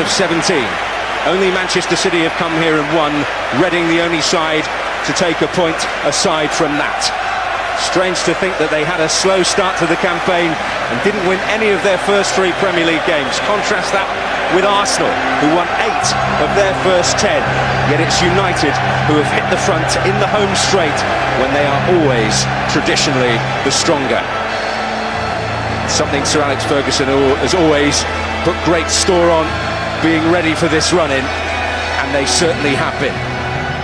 of 17. Only Manchester City have come here and won. Reading the only side to take a point aside from that. Strange to think that they had a slow start to the campaign and didn't win any of their first 3 Premier League games. Contrast that with Arsenal, who won 8 of their first 10. Yet it's United who have hit the front in the home straight when they are always traditionally the stronger. Something Sir Alex Ferguson has always put great store on, being ready for this run-in, and they certainly have been.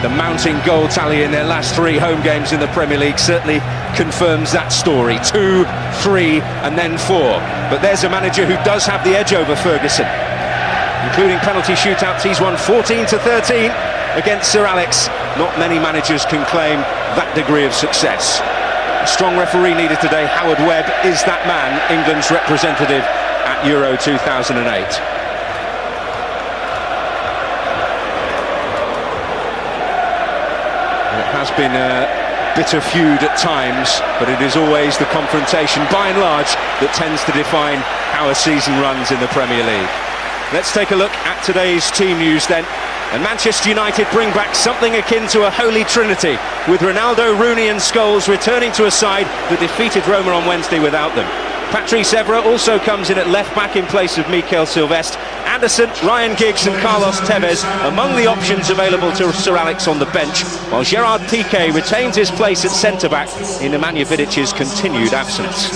The mounting goal tally in their last 3 home games in the Premier League certainly confirms that story. 2, 3 and then 4. But there's a manager who does have the edge over Ferguson. Including penalty shootouts, he's won 14-13 against Sir Alex. Not many managers can claim that degree of success. A strong referee needed today. Howard Webb is that man, England's representative at Euro 2008. It has been a bitter feud at times, but it is always the confrontation, by and large, that tends to define how a season runs in the Premier League. Let's take a look at today's team news then. And Manchester United bring back something akin to a holy trinity, with Ronaldo, Rooney and Scholes returning to a side that defeated Roma on Wednesday without them. Patrice Evra also comes in at left-back in place of Mikel Silvestre. Anderson, Ryan Giggs and Carlos Tevez among the options available to Sir Alex on the bench, while Gerard Piqué retains his place at centre-back in Nemanja Vidic's continued absence.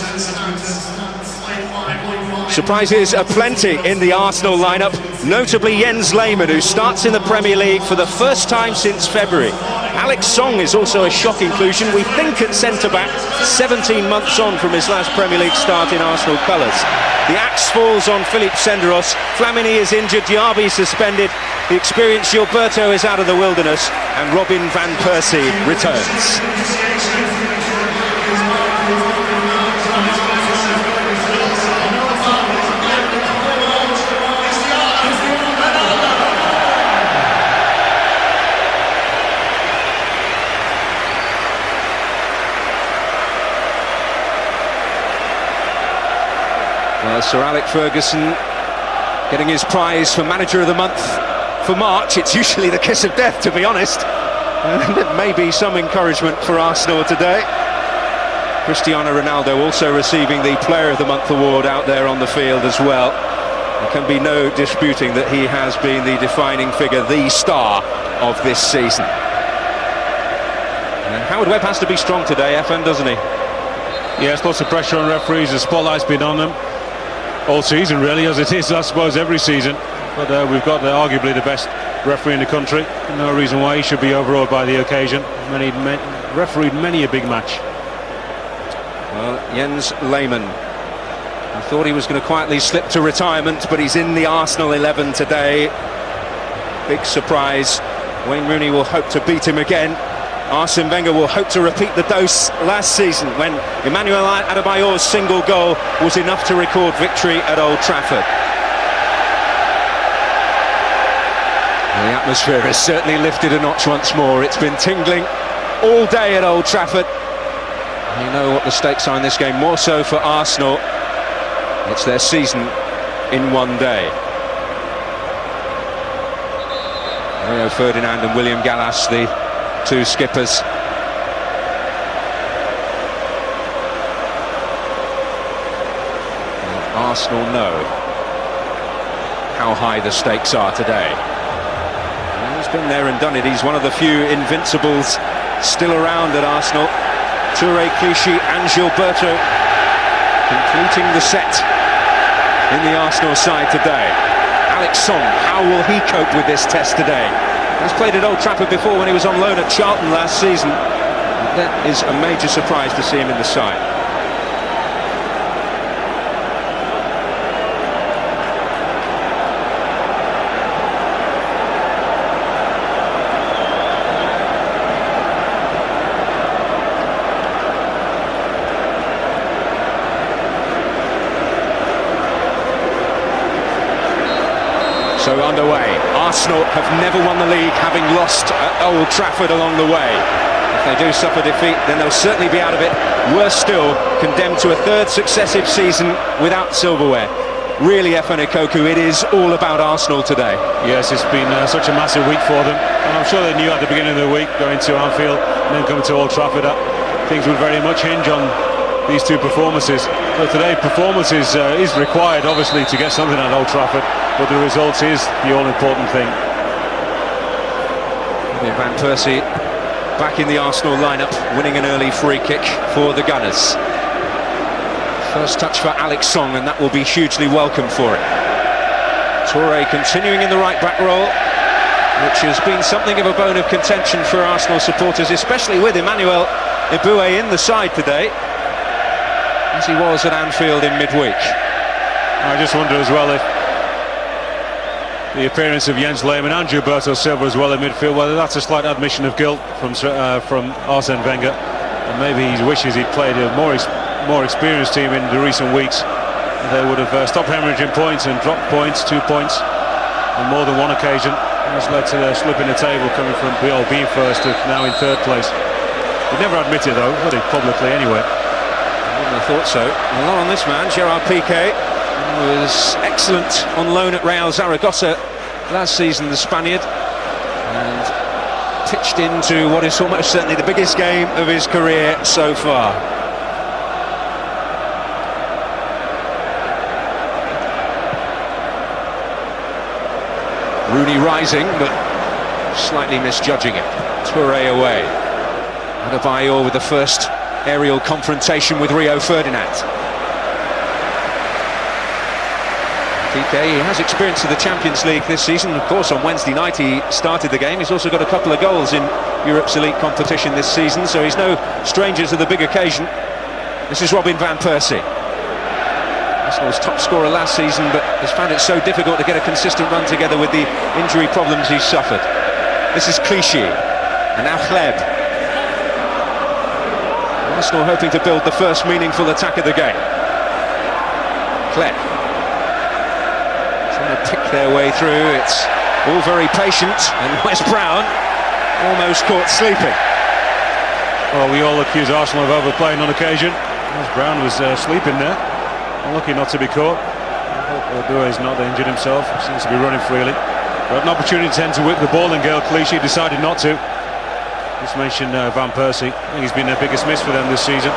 Surprises aplenty in the Arsenal lineup, notably Jens Lehmann, who starts in the Premier League for the first time since February. Alex Song is also a shock inclusion, we think at centre-back, 17 months on from his last Premier League start in Arsenal colours. The axe falls on Philippe Senderos, Flamini is injured, Diaby suspended, the experienced Gilberto is out of the wilderness, and Robin van Persie returns. Well, Sir Alex Ferguson getting his prize for Manager of the Month for March. It's usually the kiss of death, to be honest. And it may be some encouragement for Arsenal today. Cristiano Ronaldo also receiving the Player of the Month award out there on the field as well. There can be no disputing that he has been the defining figure, the star of this season. And Howard Webb has to be strong today, FN, doesn't he? Yes, lots of pressure on referees. The spotlight's been on them all season, really, as it is, I suppose, every season. But we've got arguably the best referee in the country. No reason why he should be overawed by the occasion. Refereed many a big match. Well, Jens Lehmann, I thought he was going to quietly slip to retirement, but he's in the Arsenal 11 today. Big surprise. Wayne Rooney will hope to beat him again. Arsene Wenger will hope to repeat the dose last season when Emmanuel Adebayor's single goal was enough to record victory at Old Trafford. The atmosphere has certainly lifted a notch once more. It's been tingling all day at Old Trafford. You know what the stakes are in this game, more so for Arsenal. It's their season in one day. Rio Ferdinand and William Gallas, the 2 skippers. And Arsenal know how high the stakes are today. And he's been there and done it. He's one of the few invincibles still around at Arsenal. Touré, Clichy and Gilberto completing the set in the Arsenal side today. Alex Song, how will he cope with this test today? He's played at Old Trafford before when he was on loan at Charlton last season. That is a major surprise to see him in the side. So underway, Arsenal have never won the league, having lost at Old Trafford along the way. If they do suffer defeat, then they'll certainly be out of it. Worse still, condemned to a 3rd successive season without silverware. really, Efan Ikoku, it is all about Arsenal today. Yes, it's been such a massive week for them, and I'm sure they knew at the beginning of the week, going to Anfield and then coming to Old Trafford, that things would very much hinge on these two performances. So today, performance is required, obviously, to get something at Old Trafford, but the result is the all-important thing. Van Persie back in the Arsenal lineup, winning an early free kick for the Gunners. First touch for Alex Song, and that will be hugely welcome for it. Toure continuing in the right back role, which has been something of a bone of contention for Arsenal supporters, especially with Emmanuel Eboué in the side today, as he was at Anfield in midweek. I just wonder as well if the appearance of Jens Lehmann and Gilberto Silva as well in midfield, whether that's a slight admission of guilt from Arsene Wenger, and maybe he wishes he'd played a more experienced team in the recent weeks. They would have stopped hemorrhaging points and dropped points, 2 points on more than one occasion. That's led to a slip in the table, coming from being first to now in third place. He'd never admit it though, would he, publicly anyway? I wouldn't have thought so. A lot on this man, Gerard Piqué, was excellent on loan at Real Zaragoza last season, the Spaniard, and pitched into what is almost certainly the biggest game of his career so far. Rooney rising, but slightly misjudging it. Toure away. Adebayor with the first aerial confrontation with Rio Ferdinand. Piqué, he has experience of the Champions League this season. Of course, on Wednesday night he started the game. He's also got a couple of goals in Europe's elite competition this season, so he's no stranger to the big occasion. This is Robin Van Persie. Arsenal's top scorer last season, but has found it so difficult to get a consistent run together with the injury problems he's suffered. This is Clichy, and now Hleb. Arsenal hoping to build the first meaningful attack of the game. Hleb trying to pick their way through. It's all very patient, and Wes Brown almost caught sleeping. Well, we all accuse Arsenal of overplaying on occasion. Wes Brown was sleeping there. Unlucky not to be caught. I hope Eboué's not injured himself. He seems to be running freely. We had an opportunity to whip the ball, and Gaël Clichy decided not to. Just mentioned Van Persie. I think he's been their biggest miss for them this season.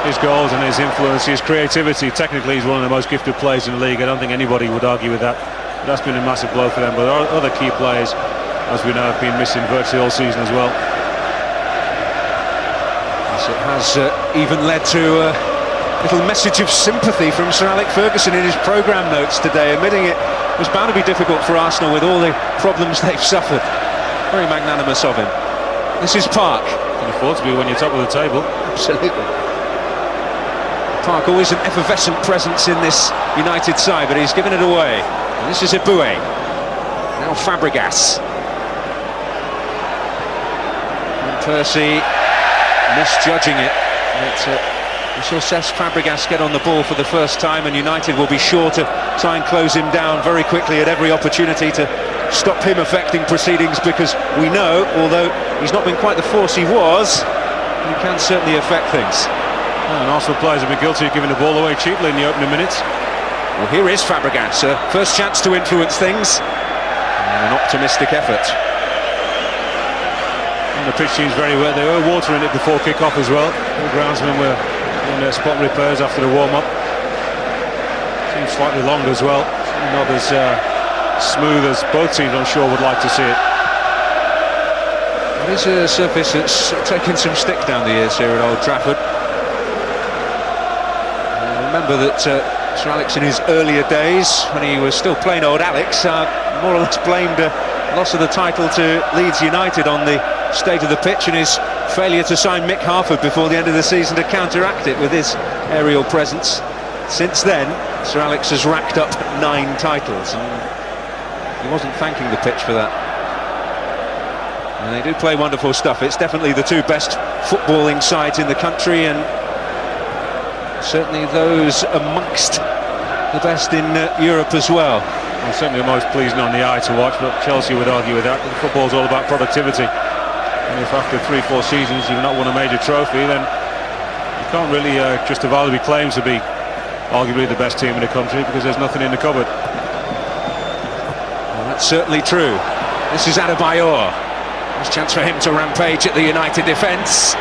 His goals and his influence, his creativity. Technically, he's one of the most gifted players in the league. I don't think anybody would argue with that. But that's been a massive blow for them. But other key players, as we know, have been missing virtually all season as well. Yes, it has even led to a little message of sympathy from Sir Alex Ferguson in his programme notes today, admitting it was bound to be difficult for Arsenal with all the problems they've suffered. Very magnanimous of him. This is Park. Can afford to be when you're top of the table. Absolutely. Park always an effervescent presence in this United side, but he's given it away. And this is Eboué. Now Fabregas. And Persie misjudging it. We saw Cesc Fabregas get on the ball for the first time, and United will be sure to try and close him down very quickly at every opportunity to stop him affecting proceedings, because we know, although he's not been quite the force he was, he can certainly affect things. And Arsenal players have been guilty of giving the ball away cheaply in the opening minutes. Well, here is Fabregas, first chance to influence things, and an optimistic effort. And the pitch seems very wet. They were watering it before kick-off as well. The groundsmen were doing their spot repairs after the warm-up. Seems slightly long as well, not as smooth as both teams, I'm sure, would like to see it. It is a surface that's taken some stick down the years here at Old Trafford. Remember that Sir Alex in his earlier days, when he was still plain old Alex, more or less blamed loss of the title to Leeds United on the state of the pitch and his failure to sign Mick Harford before the end of the season to counteract it with his aerial presence. Since then, Sir Alex has racked up 9 titles, and he wasn't thanking the pitch for that. And they do play wonderful stuff. It's definitely the two best footballing sides in the country, and certainly those amongst the best in Europe as well. Well, certainly the most pleasing on the eye to watch, but Chelsea would argue with that. Football's all about productivity. And if after 3-4 seasons you've not won a major trophy, then you can't really justify claims to be arguably the best team in the country because there's nothing in the cupboard. Well, that's certainly true. This is Adebayor. There's a chance for him to rampage at the United defence.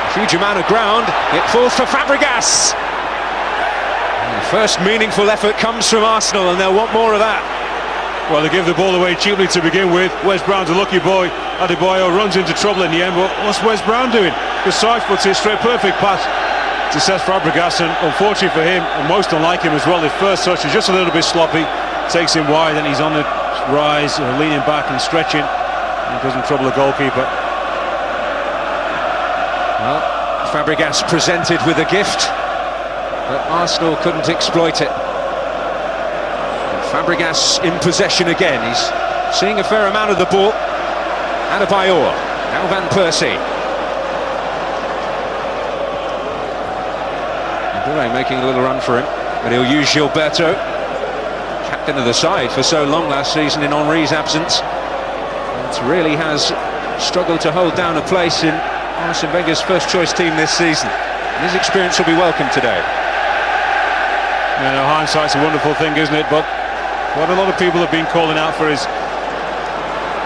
A huge amount of ground. It falls for Fabregas. And the first meaningful effort comes from Arsenal, and they'll want more of that. Well, they give the ball away cheaply to begin with. Wes Brown's a lucky boy. Adebayor runs into trouble in the end, but what's Wes Brown doing? The side puts it straight, perfect pass to Cesc Fabregas, and unfortunately for him, and most unlike him as well, his first touch is just a little bit sloppy, takes him wide, and he's on the rise, leaning back and stretching, and doesn't trouble the goalkeeper. Well, Fabregas presented with a gift, but Arsenal couldn't exploit it. Fabregas in possession again. He's seeing a fair amount of the ball. Adebayor, now Van Persie. Mbue making a little run for him, but he'll use Gilberto, captain of the side for so long last season in Henry's absence. It really has struggled to hold down a place in Arsene Wenger's first-choice team this season. And his experience will be welcome today. You know, hindsight's a wonderful thing, isn't it? But what a lot of people have been calling out for his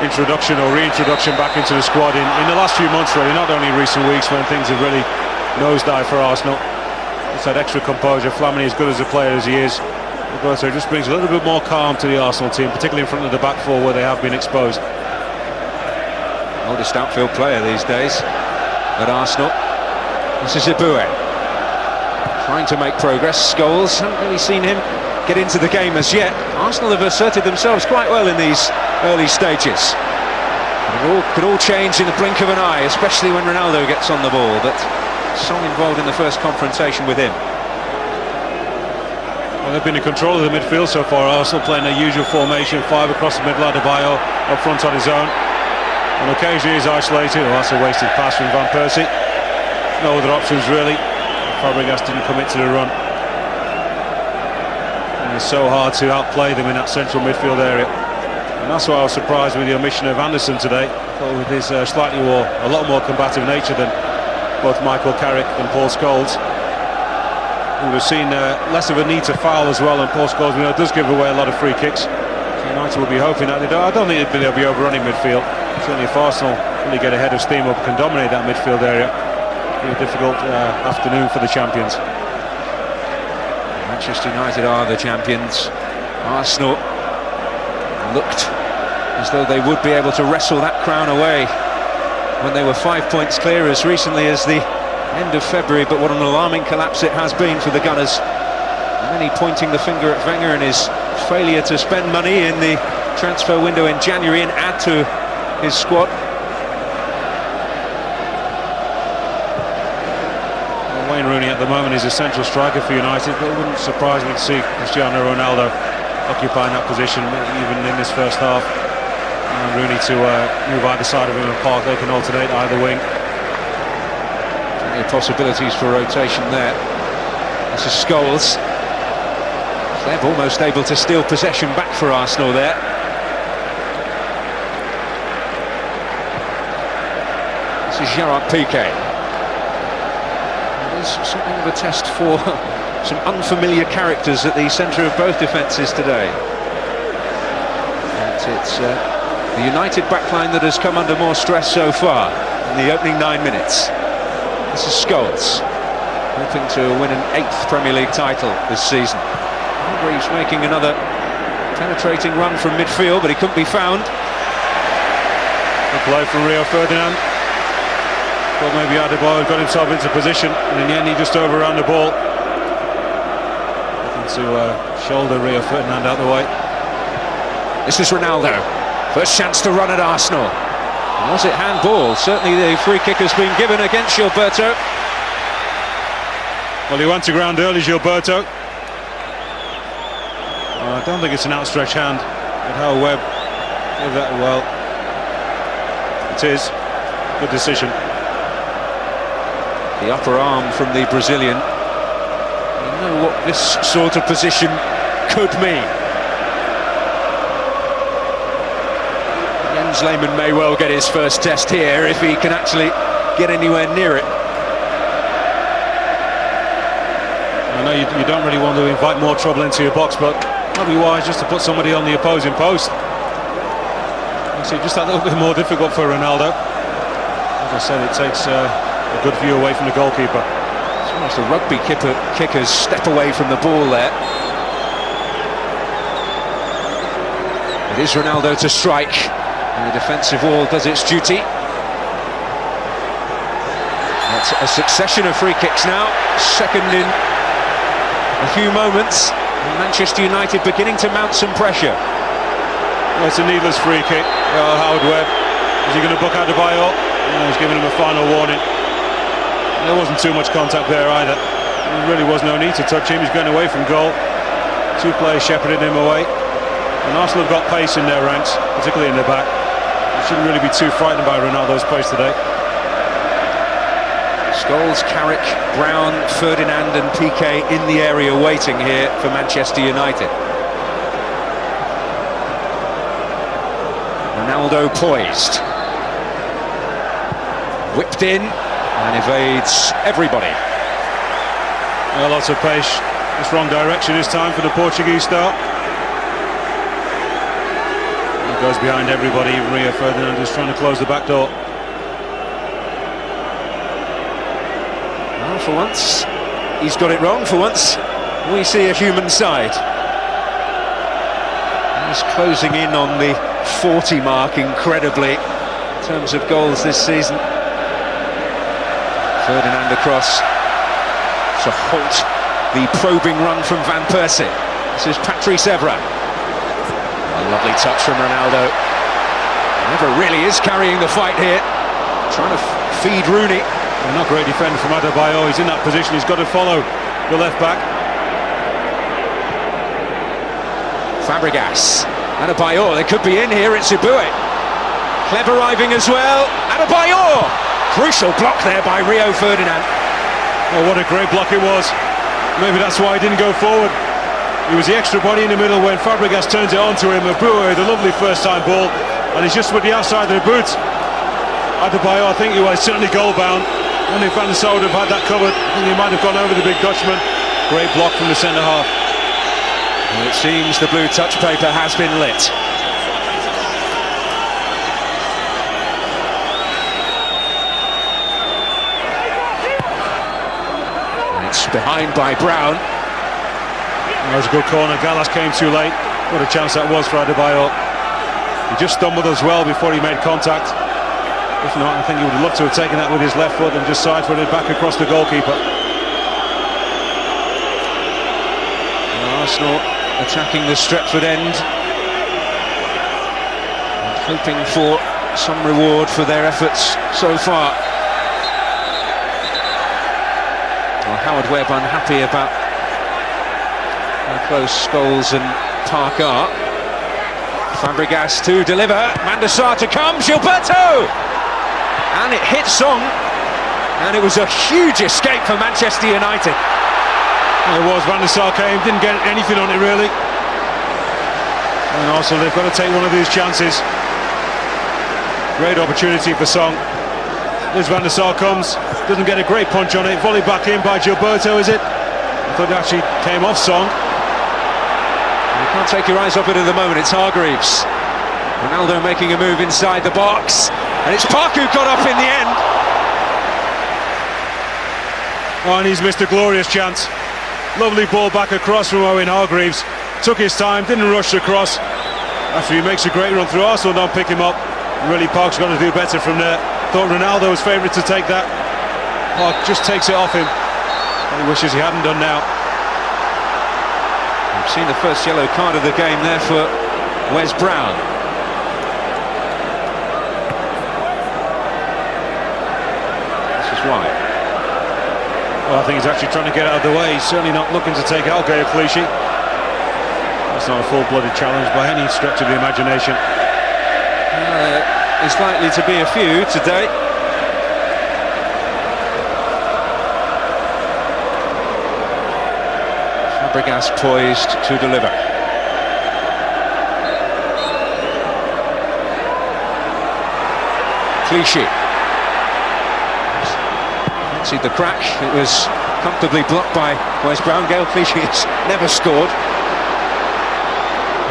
introduction or reintroduction back into the squad in the last few months, really, not only recent weeks when things have really nosedived for Arsenal. It's that extra composure. Flamini, as good as a player as he is, Roberto just brings a little bit more calm to the Arsenal team, particularly in front of the back four where they have been exposed. Oldest outfield player these days at Arsenal. This is Mbue, trying to make progress. Scholes, haven't really seen him get into the game as yet. Arsenal have asserted themselves quite well in these early stages. It could all change in the blink of an eye, especially when Ronaldo gets on the ball, but Son involved in the first confrontation with him. Well, they've been in control of the midfield so far. Arsenal playing their usual formation, 5 across the middle. Adebayor up front on his own, and occasionally he's isolated. Well, that's a wasted pass from Van Persie. No other options really. Fabregas didn't commit to the run. It's so hard to outplay them in that central midfield area, and that's why I was surprised with the omission of Anderson today. I thought with his a lot more combative nature than both Michael Carrick and Paul Scholes, we would have seen less of a need to foul as well, and Paul Scholes, you know, does give away a lot of free kicks. So United will be hoping that I don't think they'll be overrunning midfield. Certainly if Arsenal really get ahead of steam up, can dominate that midfield area, it'll be a difficult afternoon for the champions. Manchester United are the champions. Arsenal looked as though they would be able to wrestle that crown away when they were 5 points clear as recently as the end of February, but what an alarming collapse it has been for the Gunners. Many pointing the finger at Wenger and his failure to spend money in the transfer window in January and add to his squad. Wayne Rooney at the moment is a central striker for United, but it wouldn't surprise me to see Cristiano Ronaldo occupying that position even in this first half. And Rooney to move either side of him and Park, they can alternate either wing. Plenty of possibilities for rotation there. This is Scholes. They're almost able to steal possession back for Arsenal there. This is Gerard Piqué. Something of a test for some unfamiliar characters at the centre of both defences today. And it's the United backline that has come under more stress so far in the opening 9 minutes. This is Scholes, hoping to win an 8th Premier League title this season. He's making another penetrating run from midfield, but he couldn't be found. Good play from Rio Ferdinand. Well, maybe Adebayor got himself into position, and in the end he just overran the ball. Looking to shoulder Rio Ferdinand out the way. This is Ronaldo. First chance to run at Arsenal. Was it handball? Certainly the free kick has been given against Gilberto. Well, he went to ground early, Gilberto. I don't think it's an outstretched hand, but how Webb gave that well. It is. Good decision. The upper arm from the Brazilian. You know what this sort of position could mean. Jens Lehmann may well get his first test here if he can actually get anywhere near it. I know you don't really want to invite more trouble into your box, but it might be wise just to put somebody on the opposing post. Makes it just that little bit more difficult for Ronaldo. As I said, it takes a good view away from the goalkeeper. It's almost a rugby kicker's step away from the ball there. It is Ronaldo to strike, and the defensive wall does its duty. That's a succession of free kicks now, second in a few moments. And Manchester United beginning to mount some pressure. Well, it's a needless free kick. Howard Webb, is he going to book Adebayor? He's giving him a final warning. There wasn't too much contact there either. There really was no need to touch him. He's going away from goal. Two players shepherding him away. And Arsenal have got pace in their ranks, particularly in the back. You shouldn't really be too frightened by Ronaldo's pace today. Scholes, Carrick, Brown, Ferdinand and Piqué in the area waiting here for Manchester United. Ronaldo poised. Whipped in and evades everybody. Well, lots of pace. It's wrong direction this time for the Portuguese star. He goes behind everybody. Rio Ferdinand is trying to close the back door. Well, for once, he's got it wrong. For once, we see a human side. He's closing in on the 40 mark, incredibly, in terms of goals this season. Ferdinand across to halt the probing run from Van Persie. This is Patrice Evra. A lovely touch from Ronaldo. Never really is carrying the fight here. Trying to feed Rooney. Not great defender from Adebayor. He's in that position. He's got to follow the left back. Fabregas. Adebayor, they could be in here. It's Ibue. Clever arriving as well. Adebayor. Crucial block there by Rio Ferdinand. Oh, what a great block it was. Maybe that's why he didn't go forward. He was the extra body in the middle when Fabregas turns it onto him. Ibue, the lovely first-time ball, and he's just with the outside of the boot. Adebayor, I think he was certainly goal-bound. And if Van der Sar would have had that covered, I think he might have gone over the big Dutchman. Great block from the centre-half. Well, it seems the blue touch paper has been lit. It's behind by Brown. That was a good corner. Gallas came too late. What a chance that was for Adebayor. He just stumbled as well before he made contact. If not, I think he would have loved to have taken that with his left foot and just side-footed back across the goalkeeper. Arsenal attacking the Stretford end and hoping for some reward for their efforts so far. Well, Howard Webb unhappy about how close Scholes and Park are. Fabregas to deliver, Van der Sar to come, Gilberto! And it hit Song, and it was a huge escape for Manchester United. It was. Van der Sar came, didn't get anything on it really. And also they've got to take one of these chances. Great opportunity for Song. As Van der Sar comes, doesn't get a great punch on it. Volley back in by Gilberto, is it? I thought it actually came off Song. You can't take your eyes off it at the moment. It's Hargreaves. Ronaldo making a move inside the box, and it's Park who got up in the end. Oh, and he's missed a glorious chance. Lovely ball back across from Owen Hargreaves. Took his time, didn't rush across. After he makes a great run through, Arsenal don't pick him up. Really, Park's got to do better from there. Thought Ronaldo was favourite to take that. Park just takes it off him. He wishes he hadn't done now. We've seen the first yellow card of the game there for Wes Brown. This is why. Well, I think he's actually trying to get out of the way. He's certainly not looking to take out Gaël Clichy. That's not a full-blooded challenge by any stretch of the imagination. There's likely to be a few today. Fabregas poised to deliver. Clichy. Fancied the crack. It was comfortably blocked by West Brown. Gael Clichy has never scored.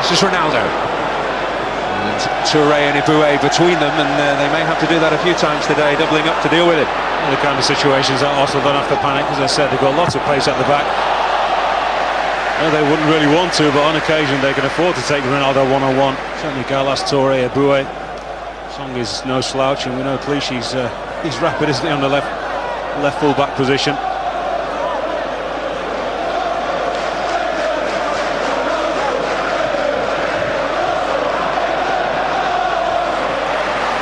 This is Ronaldo. And Touré and Eboué between them, and they may have to do that a few times today, doubling up to deal with him. The kind of situations that Arsenal don't have to panic. As I said, they've got lots of pace at the back. Well, they wouldn't really want to, but on occasion they can afford to take Ronaldo one-on-one. Certainly Gallas, Touré, Eboué. Song is no slouch, and we know Clichy's he's rapid, isn't he, on the left full-back position.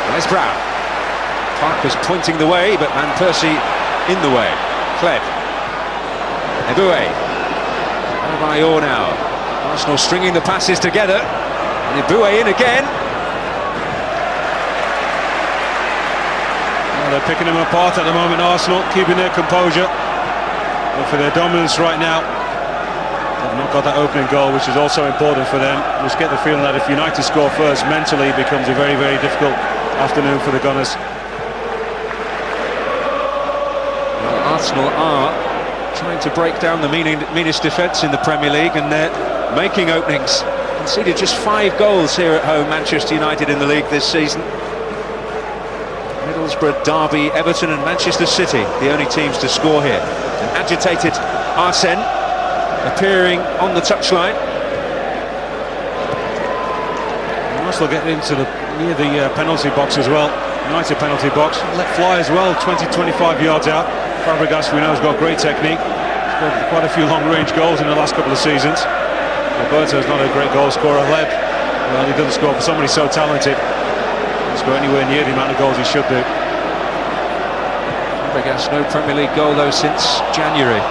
Where's Brown? Parker's pointing the way, but Van Persie in the way. Kleb. Eboué. Adebayor now. Arsenal stringing the passes together. And Eboué in again. Well, they're picking them apart at the moment, Arsenal, keeping their composure. But for their dominance right now, they've not got that opening goal, which is also important for them. Just get the feeling that if United score first, mentally it becomes a very, very difficult afternoon for the Gunners. Arsenal are trying to break down the meanest defence in the Premier League, and they're making openings. Conceded just 5 goals here at home, Manchester United, in the league this season. Middlesbrough, Derby, Everton and Manchester City, the only teams to score here. An agitated Arsene appearing on the touchline. Arsenal getting into near the penalty box as well. United penalty box, let fly as well, 20-25 yards out. Fabregas, we know, has got great technique. He's got quite a few long-range goals in the last couple of seasons. Roberto's not a great goal scorer. Leb, well, he doesn't score for somebody so talented. He doesn't score anywhere near the amount of goals he should do. Fabregas, no Premier League goal though since January.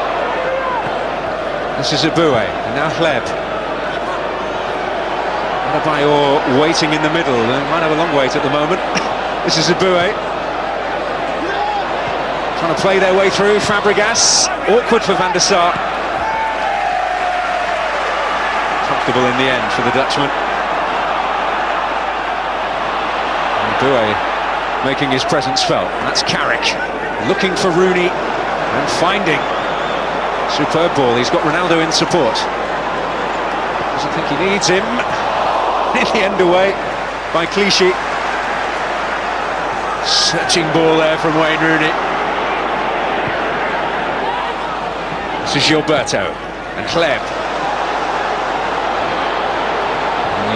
This is Eboué, and now Leb. Adebayor waiting in the middle. They might have a long wait at the moment. This is Eboué. Trying to play their way through. Fabregas. Awkward for Van der Sar. Comfortable in the end for the Dutchman. Eboué making his presence felt. That's Carrick looking for Rooney and finding. Superb ball. He's got Ronaldo in support. Doesn't think he needs him. In the end away by Clichy. Searching ball there from Wayne Rooney. This is Gilberto and Kleb.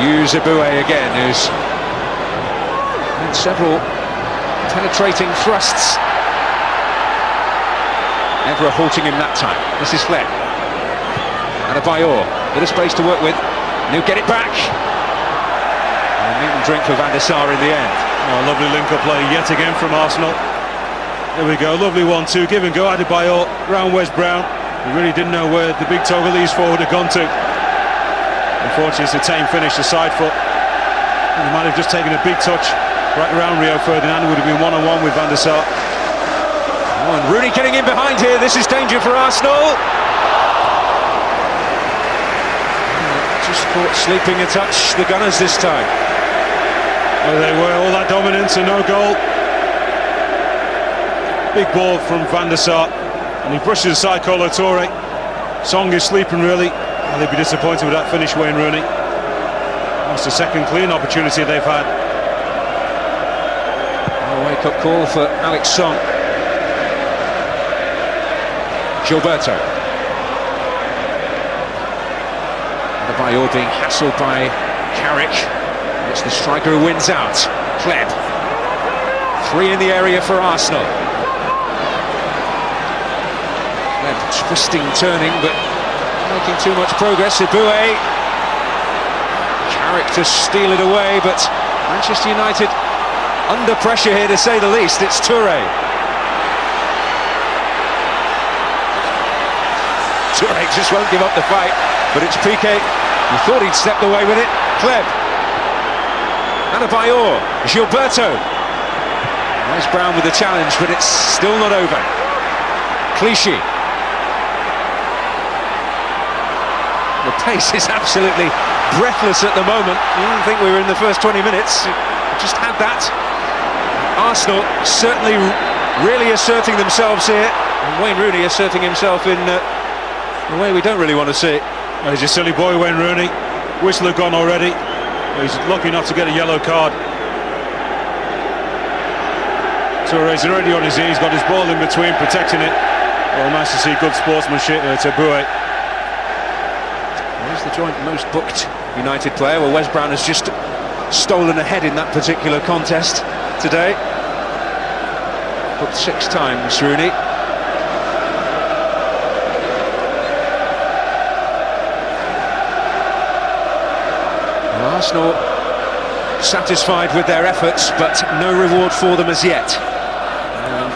Use Eboué again, who's had several penetrating thrusts. Never halting him that time. This is Kleb. Adebayor, bit of space to work with. And he'll get it back. And meat and drink for Van der Sar in the end. Oh, lovely link-up play yet again from Arsenal. There we go, lovely 1-2, give and go. Adebayor round West Brown. He really didn't know where the big Togolese forward had gone to. Unfortunately, it's a tame finish, the side foot. He might have just taken a big touch right around Rio Ferdinand. Would have been one-on-one with Van der Sar. Oh, and Rooney getting in behind here. This is danger for Arsenal. Just caught sleeping a touch, the Gunners this time. Well, they were, all that dominance and no goal. Big ball from Van der Sar. And he brushes aside Kolo Touré. Song is sleeping really. And they'd be disappointed with that finish, Wayne Rooney. That's the second clean opportunity they've had. A wake-up call for Alex Song. Gilberto. Adebayor being hassled by Carrick. It's the striker who wins out. Kleb. 3 in the area for Arsenal. Twisting, turning, but making too much progress. Eboué. Carrick to steal it away, but Manchester United under pressure here, to say the least. It's Touré. Touré just won't give up the fight, but it's Piqué. He thought he'd stepped away with it. Kleb. Adebayor. Gilberto. West Brown with the challenge, but it's still not over. Clichy. The pace is absolutely breathless at the moment. You don't think we were in the first 20 minutes. Just had that. Arsenal certainly really asserting themselves here. And Wayne Rooney asserting himself in a way we don't really want to see it. He's a silly boy, Wayne Rooney. Whistler gone already. He's lucky not to get a yellow card. Touré's already on his knees, got his ball in between, protecting it. Well, nice to see good sportsmanship to Boué. Where's the joint most booked United player? Well, Wes Brown has just stolen ahead in that particular contest today. Booked 6 times, Rooney. Well, Arsenal satisfied with their efforts, but no reward for them as yet.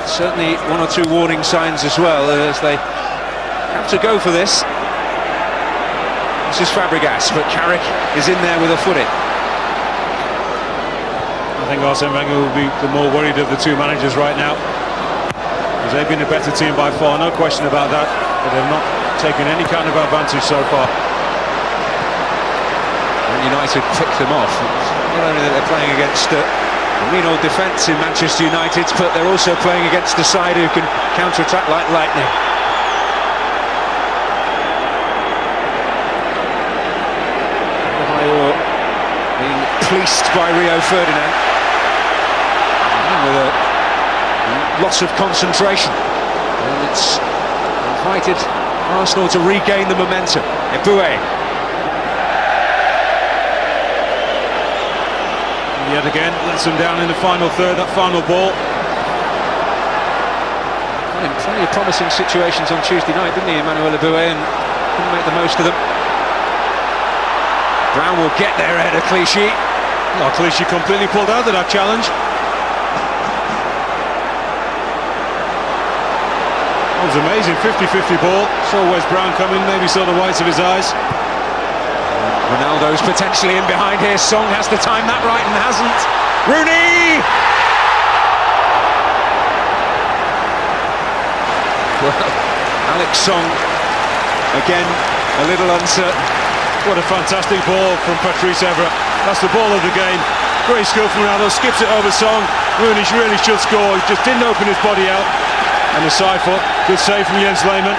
Certainly 1 or 2 warning signs as well, as they have to go for this. This is Fabregas, but Carrick is in there with a foot in. I think Arsene Wenger will be the more worried of the 2 managers right now, because they've been a better team by far, no question about that, but they've not taken any kind of advantage so far. And United picked them off. Not only that they're playing against a mean old defence in Manchester United, but they're also playing against a side who can counter-attack like lightning. Being fleeced by Rio Ferdinand, with a loss of concentration, and it's invited Arsenal to regain the momentum. Boué. Yet again, lets them down in the final third, that final ball. In plenty of promising situations on Tuesday night, didn't he, Emmanuel Boué, and couldn't make the most of them. Brown will get there ahead of Clichy. Well, Clichy completely pulled out of that challenge. That was amazing, 50-50 ball. Saw Wes Brown coming, maybe saw the whites of his eyes. Ronaldo's potentially in behind here. Song has to time that right and hasn't. Rooney! Well, Alex Song, again, a little uncertain. What a fantastic ball from Patrice Evra. That's the ball of the game. Great skill from Ronaldo, skips it over Song. Rooney really should score, he just didn't open his body out. And the side foot, good save from Jens Lehmann.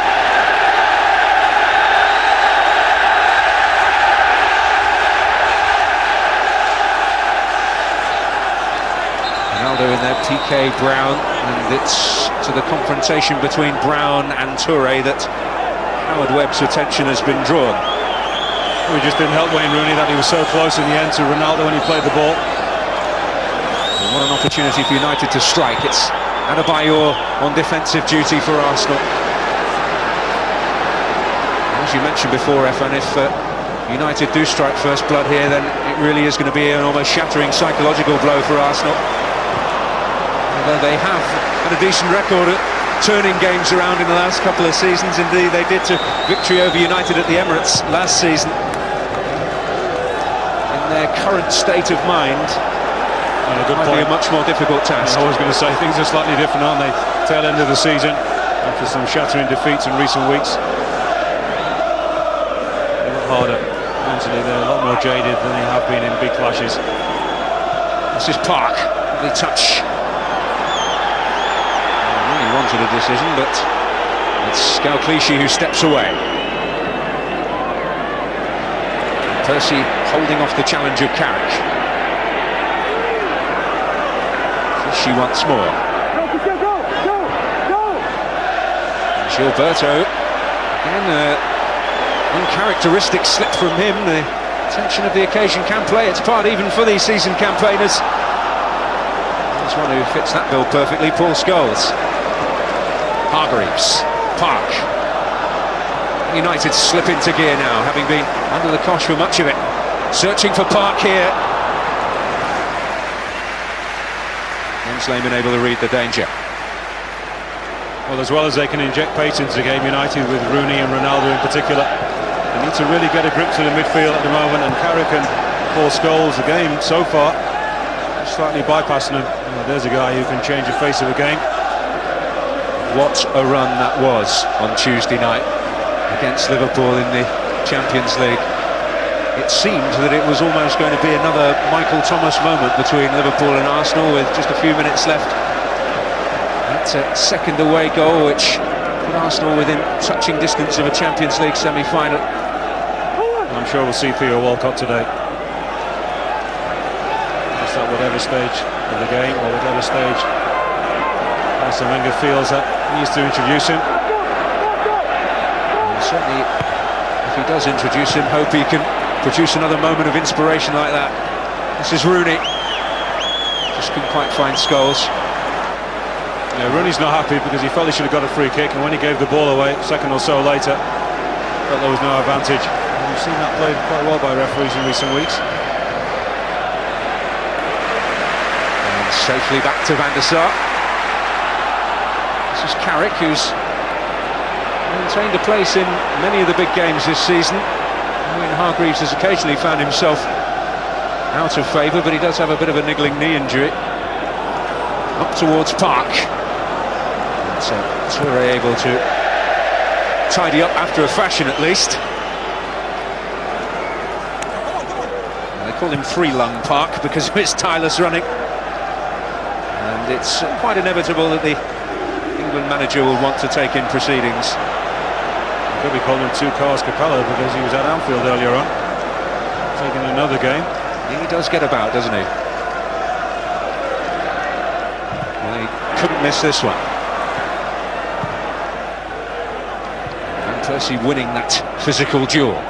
In there, PK Brown, and it's to the confrontation between Brown and Touré that Howard Webb's attention has been drawn. It just didn't help Wayne Rooney that he was so close in the end to Ronaldo when he played the ball. And what an opportunity for United to strike. It's Adebayor on defensive duty for Arsenal. As you mentioned before, Efan, if United do strike first blood here, then it really is going to be an almost shattering psychological blow for Arsenal. Although they have had a decent record at turning games around in the last couple of seasons. Indeed, they did to victory over United at the Emirates last season. In their current state of mind, it might be a much more difficult task. I was going to say, things are slightly different, aren't they? Tail end of the season, after some shattering defeats in recent weeks. A lot harder. Mentally, they're a lot more jaded than they have been in big clashes. This is Park. Lovely touch. Really wanted a decision, but it's Gal Clichy who steps away. Percy holding off the challenge of Carrick. Clichy once more. Gilberto. Again, uncharacteristic slip from him. The tension of the occasion can play its part even for these seasoned campaigners. There's one who fits that bill perfectly, Paul Scholes. Hargreaves, Park. United slip into gear now, having been under the cosh for much of it. Searching for Park here. Jens Lehmann able to read the danger. Well, as well as they can inject pace into the game, United, with Rooney and Ronaldo in particular, they need to really get a grip to the midfield at the moment, and Carrick and Paul Scholes, the game so far, slightly bypassing them. Well, there's a guy who can change the face of a game. What a run that was on Tuesday night against Liverpool in the Champions League. It seemed that it was almost going to be another Michael Thomas moment between Liverpool and Arsenal with just a few minutes left. That's a second away goal which put Arsenal within touching distance of a Champions League semi-final. I'm sure we'll see Theo Walcott today. Just at whatever stage of the game or whatever stage Arsene Wenger feels that he needs to introduce him. And certainly, if he does introduce him, hope he can produce another moment of inspiration like that. This is Rooney. Just couldn't quite find Scholes. Yeah, Rooney's not happy because he felt he should have got a free kick, and when he gave the ball away, a second or so later, felt there was no advantage. We've seen that played quite well by referees in recent weeks. And safely back to Van der Sar. This is Carrick, who's maintained a place in many of the big games this season. Ian Hargreaves has occasionally found himself out of favour, but he does have a bit of a niggling knee injury. Up towards Park. So Toure able to tidy up after a fashion at least. They call him Three-Lung Park because of his tireless running. And it's quite inevitable that the England manager will want to take in proceedings. Could be calling him Two Cars Capello because he was at Anfield earlier on, taking another game. He does get about, doesn't he? Well, he couldn't miss this one. Van Persie winning that physical duel.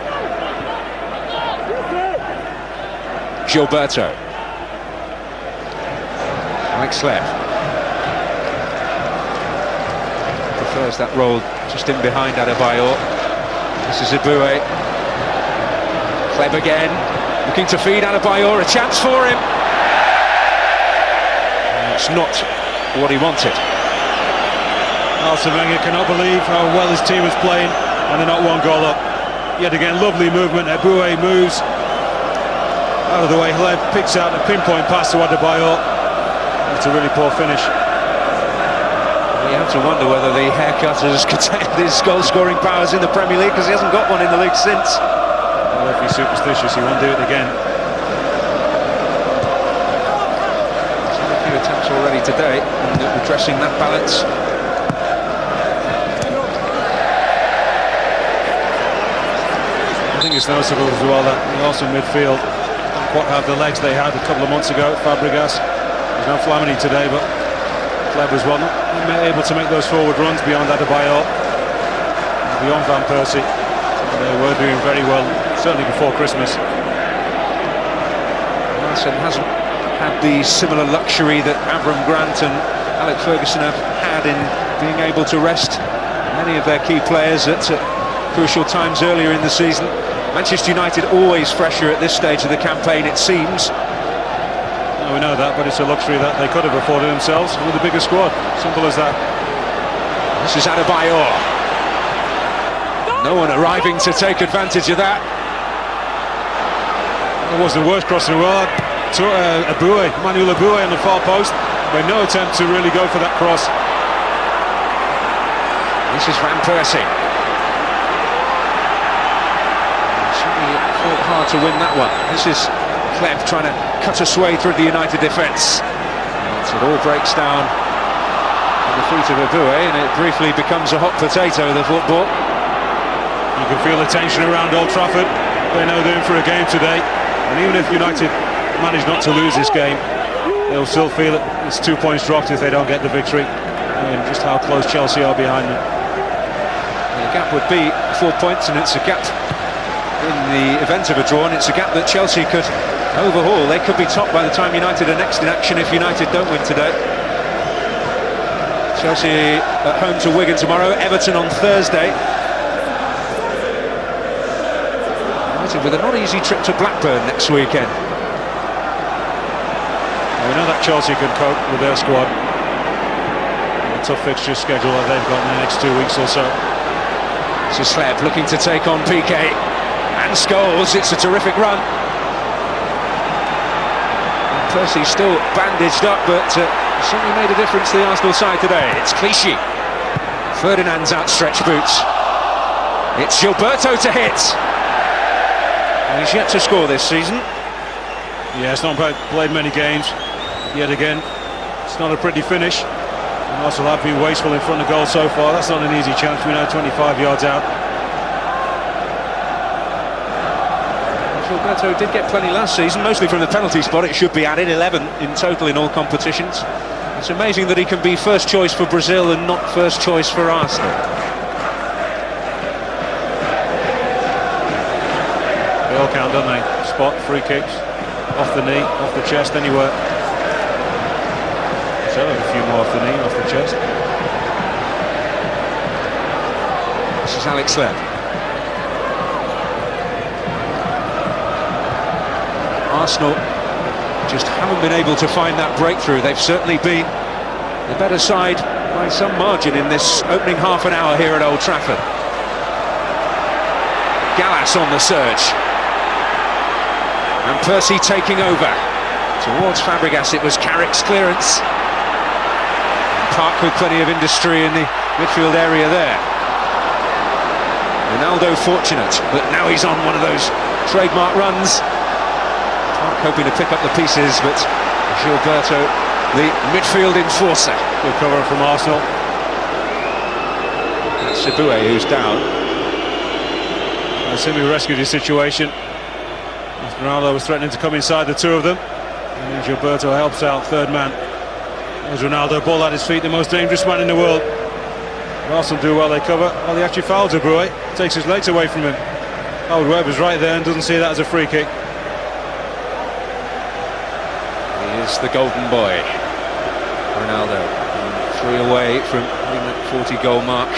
Gilberto. Mike Sleb. Prefers that role just in behind Adebayor. This is Eboué. Kleb again, looking to feed Adebayor, a chance for him. It's not what he wanted. Arsene Wenger cannot believe how well his team is playing, and they're not one goal up. Yet again, lovely movement. Eboué moves out of the way. Kleb picks out a pinpoint pass to Adebayor. It's a really poor finish. You have to wonder whether the haircut has curtailed his goal-scoring powers in the Premier League, because he hasn't got one in the league since. Well, if he's superstitious, he won't do it again. There's been a few attempts already today in redressing that balance. I think it's noticeable as well that the Arsenal midfield don't quite have the legs they had a couple of months ago. Fabregas, there's no Flamini today, but Kleb as well, not able to make those forward runs beyond Adebayor, beyond Van Persie. They were doing very well, certainly before Christmas. Arsene hasn't had the similar luxury that Avram Grant and Alec Ferguson have had in being able to rest many of their key players at crucial times earlier in the season. Manchester United always fresher at this stage of the campaign, it seems. We know that, but it's a luxury that they could have afforded themselves with a bigger squad. Simple as that. This is Adebayor. No one arriving to take advantage of that. It was the worst crossing in the world. Eboué, Emmanuel Eboué on the far post, made no attempt to really go for that cross. This is Van Persie. Certainly fought hard to win that one. This is Kleb trying to cut a sway through the United defence. It all breaks down at the feet of Eboué, and it briefly becomes a hot potato, the football. You can feel the tension around Old Trafford. They know they're in for a game today, and even if United manage not to lose this game, they'll still feel it. It's 2 points dropped if they don't get the victory, and just how close Chelsea are behind them. And the gap would be 4 points, and it's a gap in the event of a draw, and it's a gap that Chelsea could overhaul. They could be top by the time United are next in action if United don't win today. Chelsea at home to Wigan tomorrow, Everton on Thursday. United with a not easy trip to Blackburn next weekend. We know that Chelsea can cope with their squad. A tough fixture schedule that they've got in the next 2 weeks or so. This is Sleb looking to take on PK and Scholes. It's a terrific run. Percy still bandaged up, but certainly made a difference to the Arsenal side today. It's Clichy. Ferdinand's outstretched boots. It's Gilberto to hit. And he's yet to score this season. Yeah, it's not played many games. Yet again, it's not a pretty finish. And Arsenal have been wasteful in front of goal so far. That's not an easy chance. We know 25 yards out. Gilberto did get plenty last season, mostly from the penalty spot. It should be added, 11 in total in all competitions. It's amazing that he can be first choice for Brazil and not first choice for Arsenal. They all count, don't they? Spot, free kicks, off the knee, off the chest, anywhere. So a few more off the knee, off the chest. This is Alex Lev. Arsenal just haven't been able to find that breakthrough. They've certainly been the better side by some margin in this opening half an hour here at Old Trafford. Gallas on the surge. And Percy taking over. Towards Fabregas, it was Carrick's clearance. And Park with plenty of industry in the midfield area there. Ronaldo fortunate, but now he's on one of those trademark runs. Hoping to pick up the pieces, but Gilberto, the midfield enforcer. Good cover from Arsenal. That's Sibue who's down. Simi rescued his situation. Ronaldo was threatening to come inside the two of them. And Gilberto helps out, third man. As Ronaldo, ball at his feet, the most dangerous man in the world. Arsenal do well, they cover. Well, he actually fouls De Bruyne, takes his legs away from him. Howard Webber's right there and doesn't see that as a free kick. The golden boy, Ronaldo, 3 away from hitting that 40-goal mark,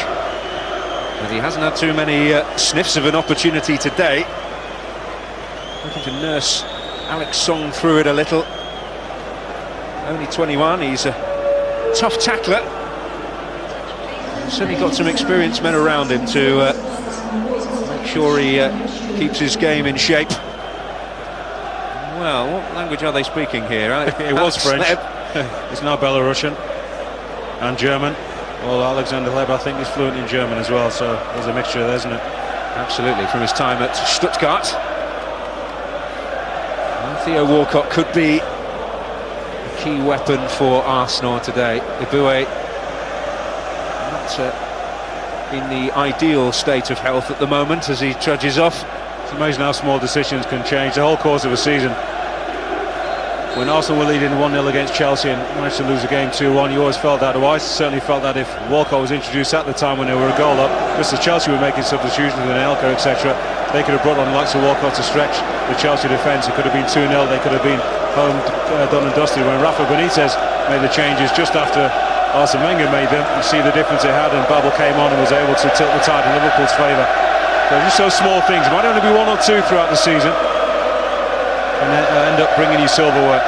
but he hasn't had too many sniffs of an opportunity today. Looking to nurse Alex Song through it a little. Only 21, he's a tough tackler. He's certainly got some experienced men around him to make sure he keeps his game in shape. Well, what language are they speaking here? It was French. It's now Belarusian and German. Well, Alexander Hleb, I think, is fluent in German as well, so there's a mixture there, isn't it? Absolutely, from his time at Stuttgart. And Theo Walcott could be a key weapon for Arsenal today. Ibue not in the ideal state of health at the moment as he trudges off. It's amazing how small decisions can change the whole course of a season. When Arsenal were leading 1-0 against Chelsea and managed to lose a game 2-1, you always felt that. I certainly felt that if Walcott was introduced at the time when they were a goal up, just as Chelsea were making substitutions with Anelka, etc., they could have brought on the likes of Walcott to stretch the Chelsea defence. It could have been 2-0, they could have been home done and dusted. When Rafa Benitez made the changes just after Arsene Wenger made them, you see the difference it had, and Babel came on and was able to tilt the tide in Liverpool's favour. So just those small things. It might only be 1 or 2 throughout the season, and then end up bringing you silverware.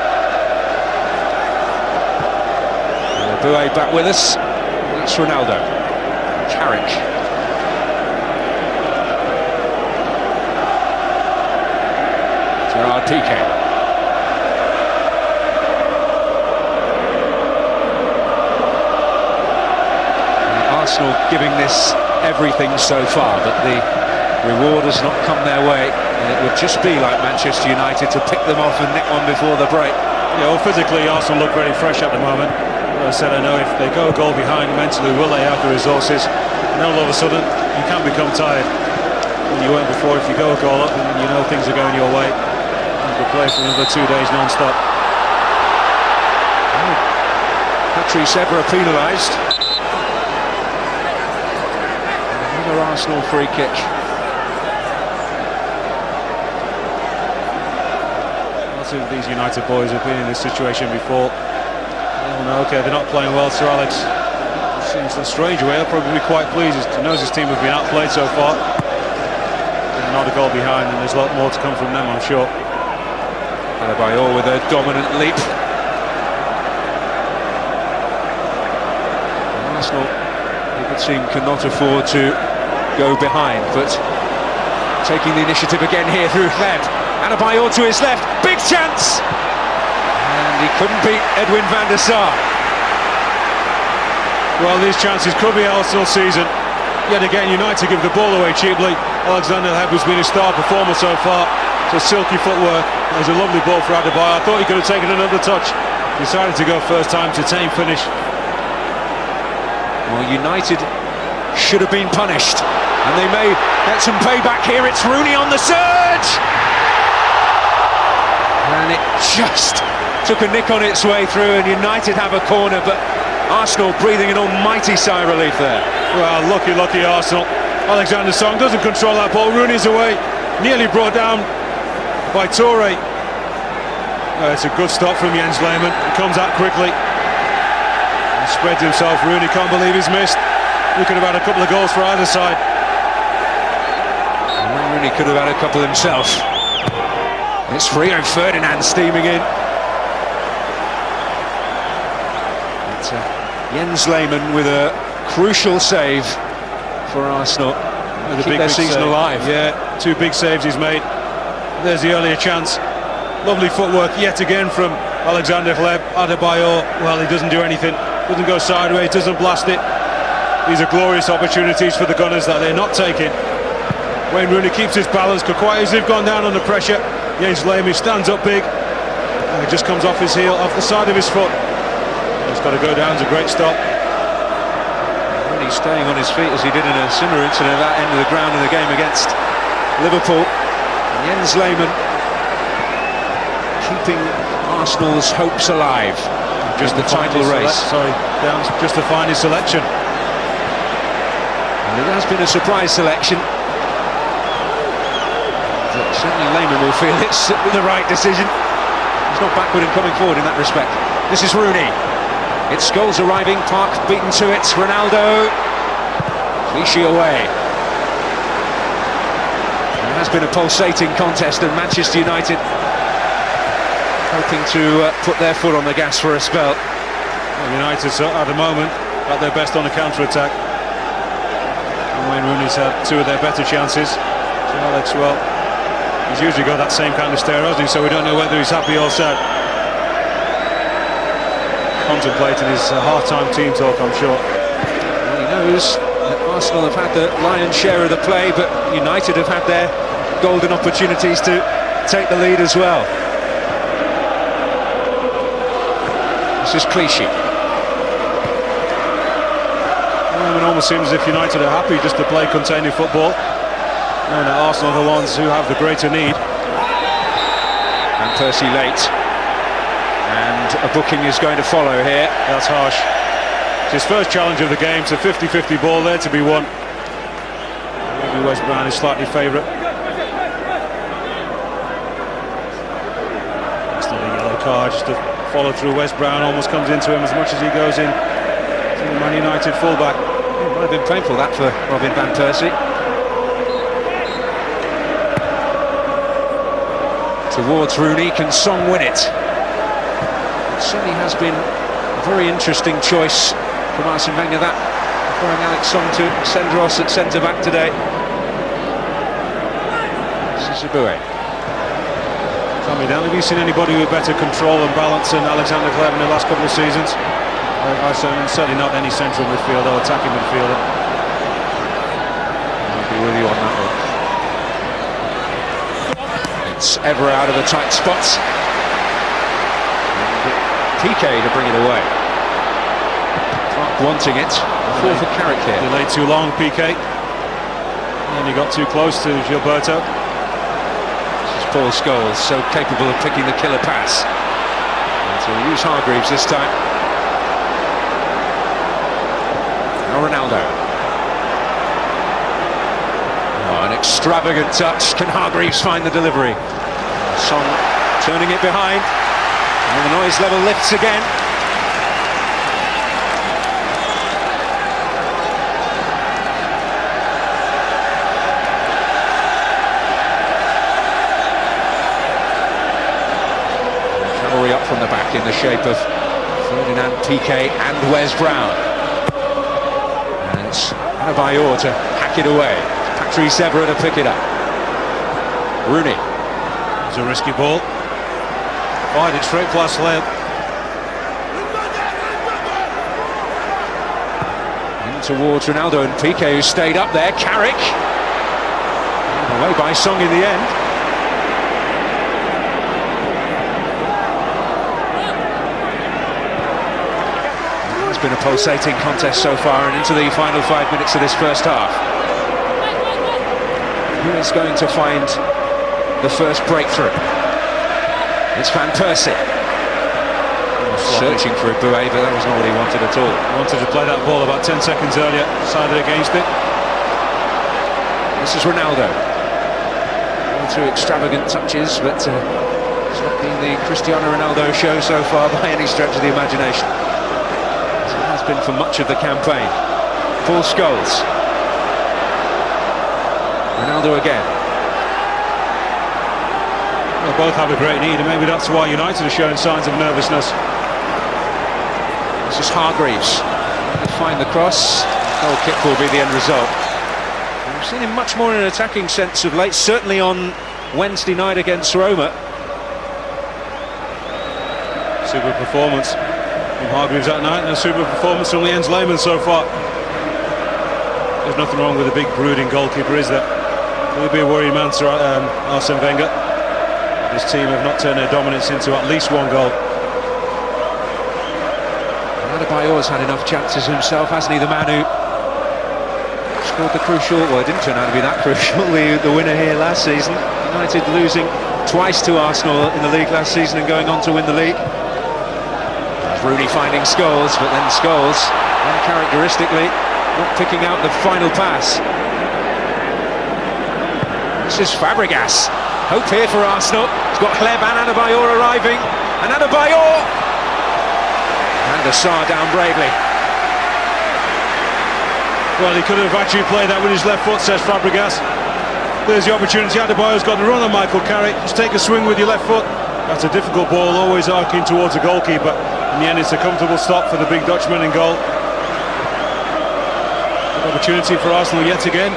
Ibue back with us. It's Ronaldo. Carrick. Gerard Piqué. Arsenal giving this everything so far, but the reward has not come their way, and it would just be like Manchester United to pick them off and nick one before the break. Yeah, well, physically Arsenal look very fresh at the moment. As I said, I know if they go a goal behind, mentally will they have the resources, and all of a sudden you can become tired when you weren't before. If you go a goal up and you know things are going your way, you could play for another 2 days non-stop. Patrice Evra penalised. Another Arsenal free kick. Lots of these United boys have been in this situation before. They all know, okay, they're not playing well, Sir Alex. It seems in a strange way, he'll probably be quite pleased. He knows his team have been outplayed so far. They're not a goal behind, and there's a lot more to come from them, I'm sure. Adebayor with a dominant leap. Arsenal, it would seem, cannot afford to go behind, but taking the initiative again here through Hleb. Adebayor to his left, big chance! And he couldn't beat Edwin van der Sar. Well, these chances could be Arsenal's season. Yet again, United give the ball away cheaply. Alexander Hleb has been a star performer so far. So silky footwork. There's a lovely ball for Adebayor. I thought he could have taken another touch. Decided to go first time to tame finish. Well, United should have been punished, and they may get some payback here. It's Rooney on the surge, and it just took a nick on its way through, and United have a corner, but Arsenal breathing an almighty sigh of relief there. Well, lucky Arsenal. Alexander Song doesn't control that ball. Rooney's away, nearly brought down by Toure. It's a good stop from Jens Lehmann. He comes out quickly and spreads himself. Rooney can't believe he's missed. We could have had a couple of goals for either side. And Rooney could have had a couple himself. It's Rio Ferdinand steaming in. It's Jens Lehmann with a crucial save for Arsenal. Keep their season alive. Yeah, 2 big saves he's made. There's the earlier chance. Lovely footwork yet again from Alexander Hleb. Adebayor, well, he doesn't do anything. Doesn't go sideways, doesn't blast it. These are glorious opportunities for the Gunners that they're not taking. Wayne Rooney keeps his balance. Could quite easily have gone down under pressure. Jens Lehmann stands up big. It just comes off his heel, off the side of his foot. It's got to go down. It's a great stop. Rooney staying on his feet as he did in a similar incident at that end of the ground in the game against Liverpool. Jens Lehmann keeping Arsenal's hopes alive. Just the title race. Down just to find his selection. And it has been a surprise selection. But certainly Lehmann will feel it's the right decision. He's not backward in coming forward in that respect. This is Rooney. It's Scholes arriving, Park beaten to it. Ronaldo. Clichy away. It has been a pulsating contest, and Manchester United hoping to put their foot on the gas for a spell. Well, United at the moment at their best on a counter-attack. And Wayne Rooney's had 2 of their better chances. So Alex, well, he's usually got that same kind of stare, hasn't he? So we don't know whether he's happy or sad. Contemplating his half-time team talk, I'm sure. Well, he knows that Arsenal have had the lion's share of the play, but United have had their golden opportunities to take the lead as well. This is Clichy. Well, it almost seems as if United are happy just to play containing football, knowing that Arsenal are the ones who have the greater need. And Percy late. And a booking is going to follow here. That's harsh. It's his first challenge of the game. It's a 50-50 ball there to be won. Maybe West Brom is slightly favourite. That's not a yellow card, just to follow through. West Brom almost comes into him as much as he goes in to the Man United fullback. It might have been painful that for Robin van Persie. Towards Rooney, can Song win it? It certainly has been a very interesting choice from Arsene Wenger, that throwing Alex Song to Sendros at centre-back today. This is Aboué. Tommy, Dan, have you seen anybody with better control and balance than Alexander Hleb in the last couple of seasons? Certainly not any central midfielder or attacking midfielder. I'll be with you on that one. It's Evra out of the tight spots. Piqué to bring it away. Clark wanting it. Fall for Carrick here. Delayed too long, Piqué. And he got too close to Gilberto. Paul Scholes, so capable of picking the killer pass. And so we'll use Hargreaves this time. Now Ronaldo. Oh, an extravagant touch. Can Hargreaves find the delivery? Son turning it behind. And the noise level lifts again. Up from the back in the shape of Ferdinand, Piqué and Wes Brown. And it's Adebayor to hack it away. Patrice Evra to pick it up. Rooney. It's a risky ball. Fired it straight past Hleb. In towards Ronaldo and Piqué, who stayed up there. Carrick. Away by Song in the end. been a pulsating contest so far, and into the final 5 minutes of this first half. Who is going to find the first breakthrough? It's Van Persie. Searching for a Boué, but that was not what he wanted at all. He wanted to play that ball about 10 seconds earlier, decided against it. This is Ronaldo. Going through extravagant touches, but it's not been the Cristiano Ronaldo show so far by any stretch of the imagination. As it has been for much of the campaign. Paul Scholes. Ronaldo again. They both have a great need, and maybe that's why United are showing signs of nervousness. This is Hargreaves. He'll find the cross. Goal kick will be the end result. We've seen him much more in an attacking sense of late, certainly on Wednesday night against Roma. Super performance from Hargreaves that night, and a super performance from Jens Lehmann so far. There's nothing wrong with a big brooding goalkeeper, is there? Will be a worried man, Sir Arsene Wenger. His team have not turned their dominance into at least one goal. Adebayor's had enough chances himself, hasn't he? The man who scored the crucial, well, it didn't turn out to be that crucial, the winner here last season. United losing twice to Arsenal in the league last season and going on to win the league. Rooney finding Scholes, but then Scholes, uncharacteristically, not picking out the final pass. This is Fabregas. Hope here for Arsenal. He's got Hleb and Adebayor arriving, and Adebayor! And the Sarr down bravely. Well, he could have actually played that with his left foot, says Fabregas. There's the opportunity. Adebayor's got the run on Michael Carrick. Just take a swing with your left foot. That's a difficult ball, always arcing towards the goalkeeper. In the end, it's a comfortable stop for the big Dutchman in goal. Good opportunity for Arsenal yet again.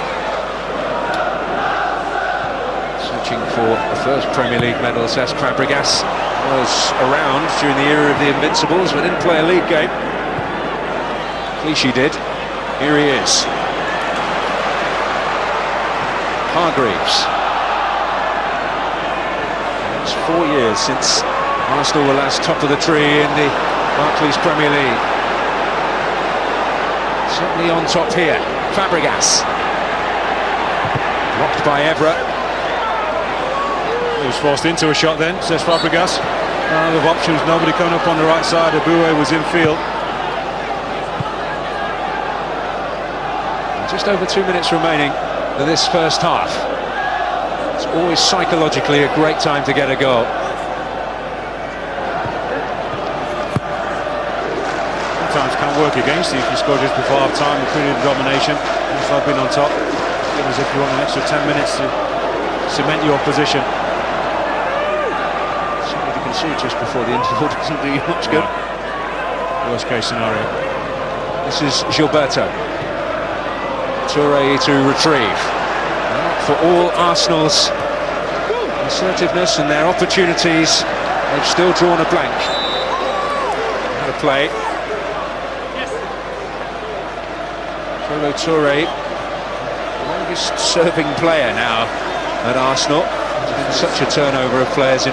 Searching for the first Premier League medal, says Fabregas. Was around during the era of the Invincibles, but didn't play a league game. Clichy did. Here he is. Hargreaves. It's 4 years since Arsenal were last top of the tree in the Barclays Premier League. Certainly on top here. Fabregas. Blocked by Evra. He was forced into a shot then, says Fabregas. Out of options, nobody coming up on the right side. Boué was in field. Just over 2 minutes remaining of this first half. It's always psychologically a great time to get a goal. Sometimes can work against you if you score just before half-time, the period of domination. If I've been on top, it's as if you want an extra 10 minutes to cement your position. See just before the interval doesn't do you much good. Worst case scenario. This is Gilberto. Touré to retrieve. For all Arsenal's assertiveness and their opportunities, they've still drawn a blank. How to play. Kolo Touré, longest serving player now at Arsenal. There's been such a turnover of players in